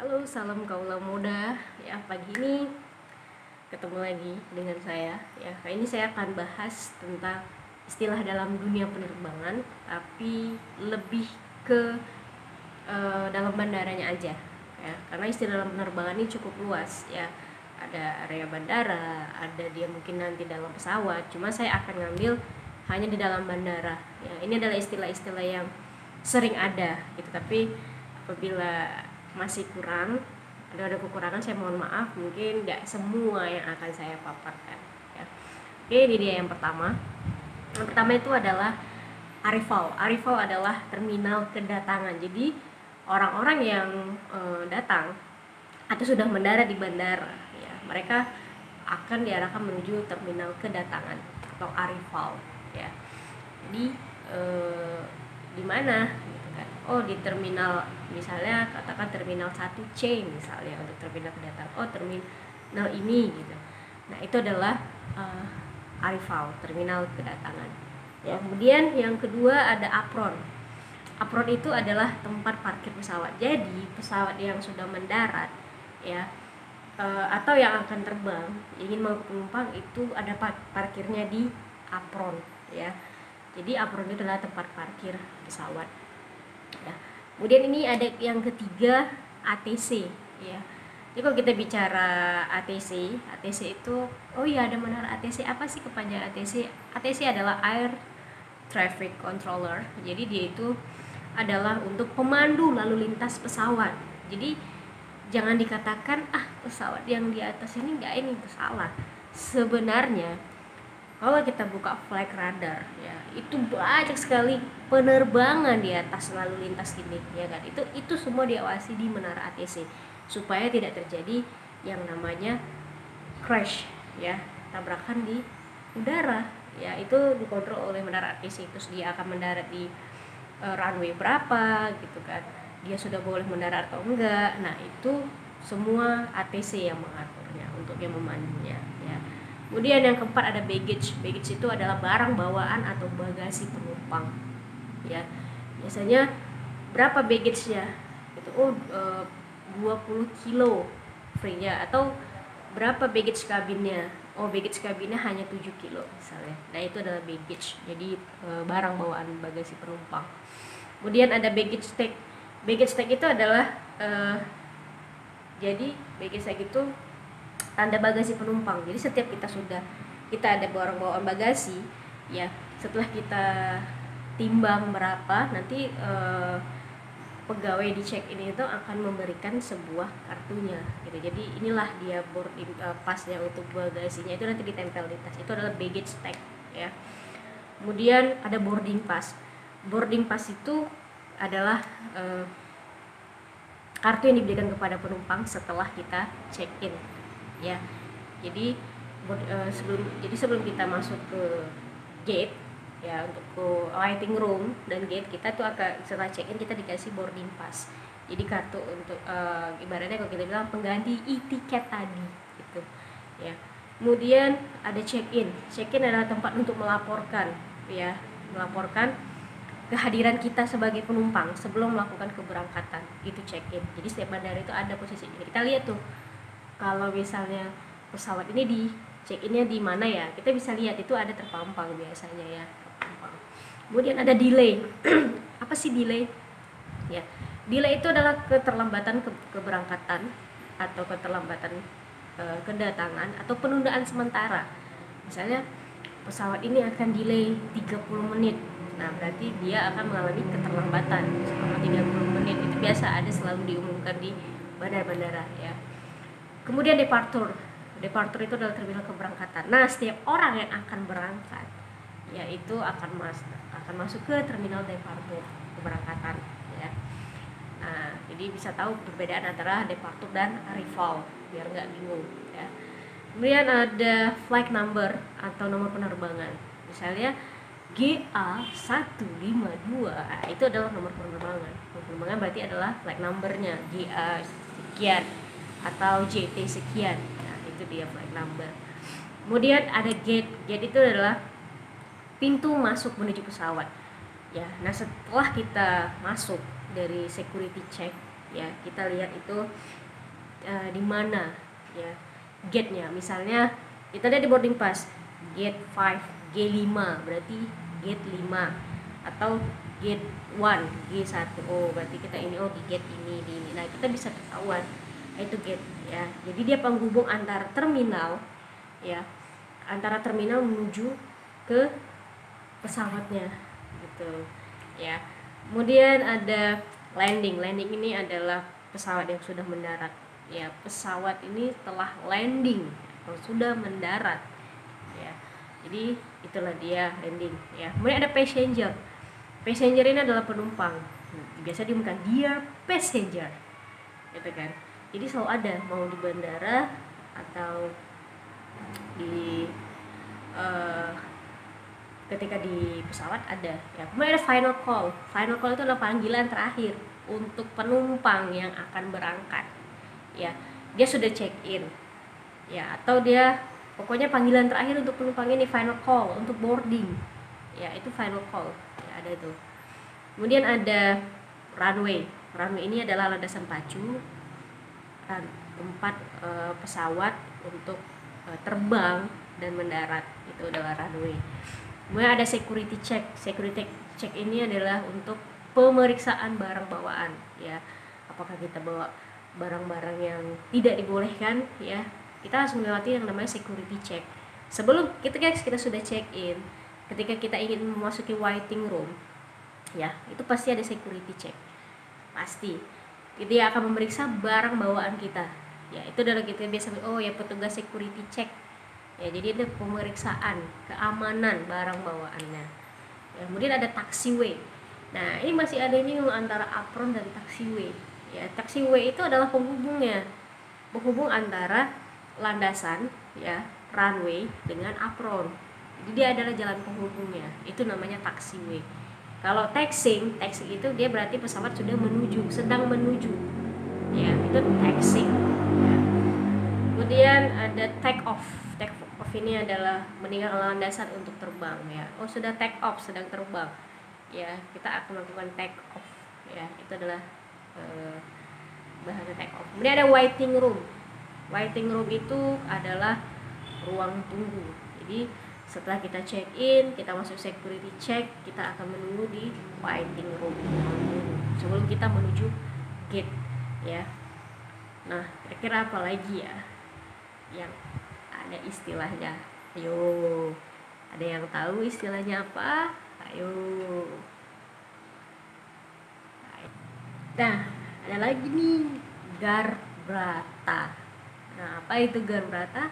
Halo, salam kaula muda. Ya, pagi ini ketemu lagi dengan saya. Ya, kali ini saya akan bahas tentang istilah dalam dunia penerbangan, tapi lebih ke dalam bandaranya aja. Ya, karena istilah dalam penerbangan ini cukup luas. Ya, ada area bandara, ada dia mungkin nanti dalam pesawat. Cuma saya akan ngambil hanya di dalam bandara. Ya, ini adalah istilah-istilah yang sering ada, gitu. Tapi apabila masih kurang, ada kekurangan, saya mohon maaf, mungkin nggak semua yang akan saya paparkan ya. Oke, ini dia yang pertama. Yang pertama itu adalah arrival. Arrival adalah terminal kedatangan. Jadi orang-orang yang datang atau sudah mendarat di bandara ya, mereka akan diarahkan menuju terminal kedatangan atau arrival ya. Jadi di mana gitu kan? Oh, di terminal, misalnya katakan terminal 1C misalnya untuk terminal kedatangan. Oh, terminal ini gitu. Nah, itu adalah arrival, terminal kedatangan. Ya, kemudian yang kedua ada apron. Apron itu adalah tempat parkir pesawat. Jadi pesawat yang sudah mendarat ya, atau yang akan terbang ingin mengangkut penumpang itu ada parkirnya di apron ya. Jadi apron itu adalah tempat parkir pesawat ya. Kemudian ini ada yang ketiga, ATC ya. Jadi kalau kita bicara ATC itu, oh iya, ada menara ATC. Apa sih kepanjangan ATC? ATC adalah Air Traffic Controller. Jadi dia itu adalah untuk pemandu lalu lintas pesawat. Jadi jangan dikatakan pesawat yang di atas ini nggak, ini salah. Sebenarnya kalau kita buka flight radar ya, itu banyak sekali penerbangan di atas lalu lintas ini ya kan. Itu semua diawasi di menara ATC supaya tidak terjadi yang namanya crash ya, tabrakan di udara ya. Itu dikontrol oleh menara ATC. Terus dia akan mendarat di runway berapa gitu kan, dia sudah boleh mendarat atau enggak. Nah, itu semua ATC yang mengaturnya untuk yang memandunya ya. Kemudian yang keempat ada baggage. Baggage itu adalah barang bawaan atau bagasi penumpang ya. Biasanya berapa baggage-nya itu? 20 kilo free ya. Atau berapa baggage kabinnya? Oh, baggage kabinnya hanya 7 kilo misalnya. Nah, itu adalah baggage. Jadi barang bawaan bagasi penumpang. Kemudian ada baggage tag. Baggage tag itu adalah jadi baggage tag itu tanda bagasi penumpang. Jadi setiap kita ada barang bawaan bagasi ya, setelah kita timbang berapa, nanti pegawai di check in itu akan memberikan sebuah kartunya gitu. Jadi inilah dia boarding pasnya untuk bagasinya, itu nanti ditempel di tas. Itu adalah baggage tag ya. Kemudian ada boarding pass. Boarding pass itu adalah kartu yang diberikan kepada penumpang setelah kita check in ya. Jadi sebelum kita masuk ke gate ya, untuk ke waiting room dan gate, kita tuh akan setelah check in kita dikasih boarding pass. Jadi kartu untuk ibaratnya kalau kita bilang pengganti e-tiket tadi gitu ya. Kemudian ada check in. Check in adalah tempat untuk melaporkan ya, melaporkan kehadiran kita sebagai penumpang sebelum melakukan keberangkatan. Itu check in. Jadi setiap bandara itu ada posisi. Jadi kita lihat tuh, kalau misalnya pesawat ini di check innya di mana ya, kita bisa lihat itu ada terpampang biasanya ya, terpampang. Kemudian ada delay. Apa sih delay ya? Delay itu adalah keterlambatan keberangkatan atau keterlambatan kedatangan atau penundaan sementara. Misalnya pesawat ini akan delay 30 menit. Nah, berarti dia akan mengalami keterlambatan selama 30 menit. Itu biasa ada, selalu diumumkan di bandara-bandara ya. Kemudian departure. Departure itu adalah terminal keberangkatan. Nah, setiap orang yang akan berangkat yaitu akan masuk ke terminal departure, keberangkatan ya. Nah, jadi bisa tahu perbedaan antara departure dan arrival biar nggak bingung ya. Kemudian ada flight number atau nomor penerbangan. Misalnya GA152, itu adalah nomor penerbangan. Nomor penerbangan berarti adalah flight numbernya, GA sekian atau JT sekian. Nah, itu dia flight number. Kemudian ada gate. Gate itu adalah pintu masuk menuju pesawat ya. Nah, setelah kita masuk dari security check ya kita lihat itu di mana ya gate-nya. Misalnya kita lihat di boarding pass gate 5 G5 berarti gate 5, atau gate 1 G1, oh berarti kita ini di gate ini di ini. Nah kita bisa ketahuan itu gate ya. Jadi dia penghubung antara terminal ya, antara terminal menuju ke pesawatnya gitu ya. Kemudian ada landing ini adalah pesawat yang sudah mendarat ya. Pesawat ini telah landing atau sudah mendarat ya. Jadi itulah dia landing ya. Kemudian ada passenger ini adalah penumpang, biasa diumumkan dear passenger gitu kan. Jadi selalu ada, mau di bandara atau di ketika di pesawat ada ya. Kemudian ada final call itu adalah panggilan terakhir untuk penumpang yang akan berangkat ya. Dia sudah check in ya, atau dia pokoknya panggilan terakhir untuk penumpang ini, final call untuk boarding ya, itu final call ya, ada itu. Kemudian ada runway ini adalah landasan pacu, tempat pesawat untuk terbang dan mendarat, itu adalah runway. Kemudian ada security check ini adalah untuk pemeriksaan barang bawaan ya. Apakah kita bawa barang-barang yang tidak dibolehkan ya, kita harus melewati yang namanya security check. Sebelum kita sudah check in, ketika kita ingin memasuki waiting room ya, itu pasti ada security check, pasti dia akan memeriksa barang bawaan kita ya. Itu adalah kita biasa ya petugas security check ya. Jadi ada pemeriksaan keamanan barang bawaannya ya. Kemudian ada taxiway. Nah ini masih ada ini antara apron dan taxiway ya. Taxiway itu adalah penghubung antara landasan ya, runway dengan apron. Jadi dia adalah jalan penghubungnya, itu namanya taxiway. Kalau taxiing itu dia berarti pesawat sedang menuju ya, itu taxiing ya. Kemudian ada take off ini adalah meninggalkan landasan untuk terbang ya. Oh sudah take off, sedang terbang ya, kita akan melakukan take off ya, itu adalah bahasa take off. Kemudian ada waiting room itu adalah ruang tunggu. Jadi setelah kita check in, kita masuk security check, kita akan menunggu di waiting room sebelum kita menuju gate ya. Nah kira-kira apa lagi ya yang ada istilahnya? Ayo, ada yang tahu istilahnya apa? Ayo. Nah ada lagi nih, garbrata. Nah apa itu garbrata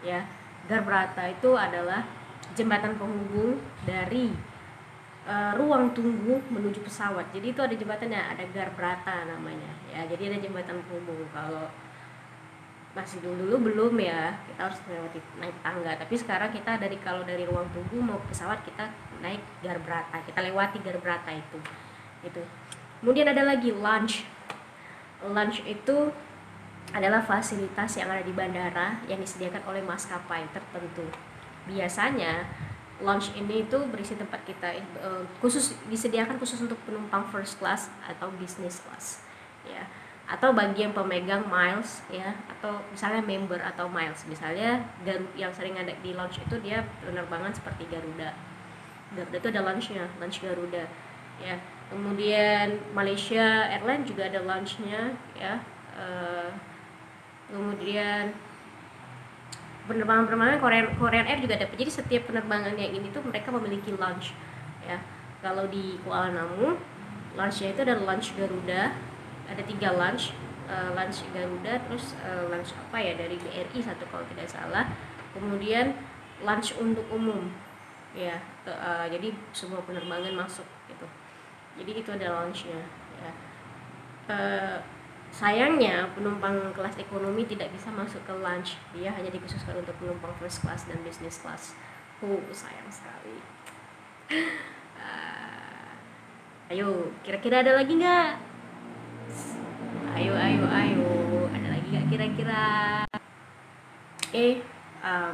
ya? Garbrata itu adalah jembatan penghubung dari ruang tunggu menuju pesawat. Jadi itu ada jembatannya, ada garbrata namanya ya. Jadi ada jembatan penghubung. Kalau masih dulu belum ya, kita harus naik tangga. Tapi sekarang kita kalau dari ruang tunggu mau pesawat, kita naik garbrata, kita lewati garbrata itu. Kemudian ada lagi lounge itu adalah fasilitas yang ada di bandara yang disediakan oleh maskapai tertentu. Biasanya lounge ini itu berisi tempat kita disediakan khusus untuk penumpang first class atau business class ya, atau bagi yang pemegang miles ya, atau misalnya member atau miles. Misalnya yang sering ada di lounge itu dia penerbangan seperti Garuda itu ada lounge-nya, lounge Garuda ya. Kemudian Malaysia Airlines juga ada lounge-nya ya. Kemudian penerbangan Korean Air juga dapat. Jadi setiap penerbangan yang ini tuh mereka memiliki lounge ya. Kalau di Kuala Namu lounge-nya itu ada lounge Garuda, ada 3 lounge, lounge Garuda, terus lounge apa ya dari BRI satu kalau tidak salah. Kemudian lounge untuk umum ya, jadi semua penerbangan masuk gitu. Jadi itu ada lounge-nya ya. Sayangnya penumpang kelas ekonomi tidak bisa masuk ke lounge, dia hanya dikhususkan untuk penumpang first class dan business class. Sayang sekali. Ayo, kira-kira ada lagi nggak? Ayo, ada lagi nggak kira-kira?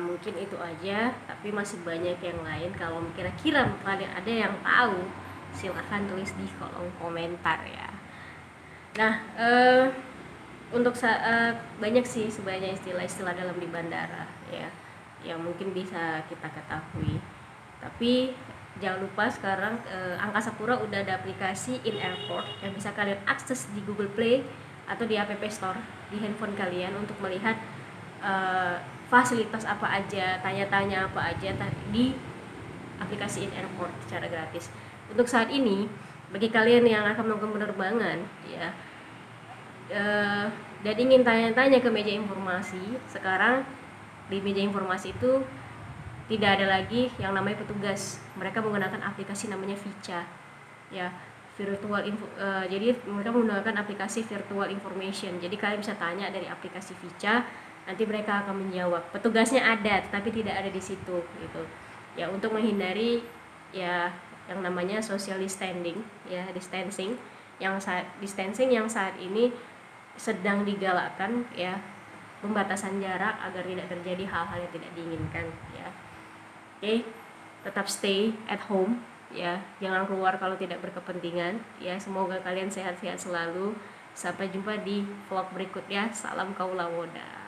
Mungkin itu aja, tapi masih banyak yang lain. Kalau kira-kira kalian ada yang tahu, silahkan tulis di kolom komentar ya. Nah, untuk banyak sih sebenarnya istilah-istilah dalam di bandara ya yang mungkin bisa kita ketahui. Tapi jangan lupa sekarang Angkasa Pura udah ada aplikasi in airport yang bisa kalian akses di Google Play atau di App Store di handphone kalian untuk melihat fasilitas apa aja, tanya-tanya apa aja di aplikasi in airport secara gratis. Untuk saat ini bagi kalian yang akan melakukan penerbangan ya dan ingin tanya-tanya ke meja informasi, sekarang di meja informasi itu tidak ada lagi yang namanya petugas. Mereka menggunakan aplikasi namanya Vicha ya, jadi mereka menggunakan aplikasi virtual information. Jadi kalian bisa tanya dari aplikasi Vicha, nanti mereka akan menjawab. Petugasnya ada tetapi tidak ada di situ gitu ya, untuk menghindari ya yang namanya social distancing ya, distancing yang saat ini sedang digalakkan ya, pembatasan jarak agar tidak terjadi hal-hal yang tidak diinginkan ya. Oke, tetap stay at home ya, jangan keluar kalau tidak berkepentingan ya. Semoga kalian sehat-sehat selalu. Sampai jumpa di vlog berikutnya. Salam kaula woda.